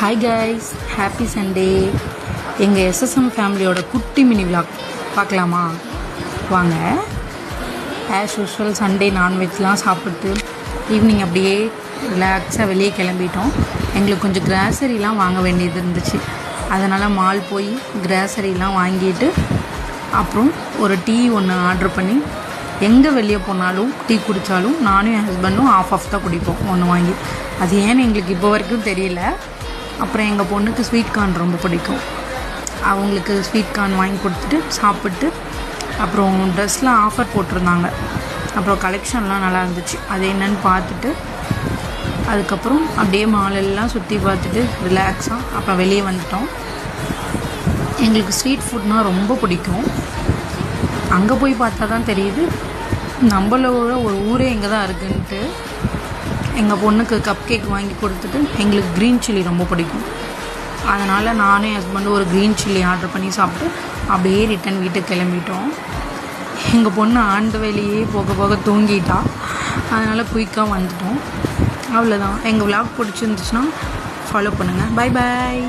Hi guys, happy Sunday. எங்கள் SSM ஃபேமிலியோட குட்டி மினி விளாக் பார்க்கலாமா? வாங்க. ஆஸ் யூஷுவல் சண்டே நான்வெஜ்லாம் சாப்பிட்டு ஈவினிங் அப்படியே ரிலாக்ஸாக வெளியே கிளம்பிட்டோம். எங்களுக்கு கொஞ்சம் கிராசரிலாம் வாங்க வேண்டியது இருந்துச்சு. அதனால் மால் போய் கிராசரிலாம் வாங்கிட்டு அப்புறம் ஒரு டீ ஒன்று ஆர்டர் பண்ணி, எங்கே வெளியே போனாலும் டீ குடித்தாலும் நானும் என் ஹஸ்பண்டும் ஆஃப் தான் குடிப்போம் ஒன்று வாங்கி. அது ஏன்னு எங்களுக்கு இப்போ வரைக்கும் தெரியல. அப்புறம் எங்கள் பொண்ணுக்கு ஸ்வீட் கார்ன் ரொம்ப பிடிக்கும். அவங்களுக்கு ஸ்வீட் கார்ன் வாங்கி கொடுத்துட்டு சாப்பிட்டு அப்புறம் ட்ரெஸ்லாம் ஆஃபர் போட்டிருந்தாங்க. அப்புறம் கலெக்ஷன்லாம் நல்லா இருந்துச்சு. அது என்னென்னு பார்த்துட்டு அதுக்கப்புறம் அப்படியே மாலெல்லாம் சுற்றி பார்த்துட்டு ரிலாக்ஸாக அப்புறம் வெளியே வந்துட்டோம். எங்களுக்கு ஸ்ட்ரீட் ஃபுட்னால் ரொம்ப பிடிக்கும். அங்கே போய் பார்த்தா தான் தெரியுது நம்மளோட ஒரு ஊரே இங்கே தான் இருக்குன்ட்டு. எங்கள் பொண்ணுக்கு கப் கேக் வாங்கி கொடுத்துட்டு எங்களுக்கு க்ரீன் சில்லி ரொம்ப பிடிக்கும். அதனால் நானும் என் ஹஸ்பண்டும் ஒரு க்ரீன் சில்லி ஆர்டர் பண்ணி சாப்பிட்டு அப்படியே ரிட்டன் வீட்டுக்கு கிளம்பிட்டோம். எங்கள் பொண்ணு ஆண்டு வேலையே போக போக தூங்கிட்டா. அதனால் குயிக்காக வந்துட்டோம். அவ்வளோதான். எங்கள் விளாக் பிடிச்சிருந்துச்சுன்னா ஃபாலோ பண்ணுங்கள். Bye bye.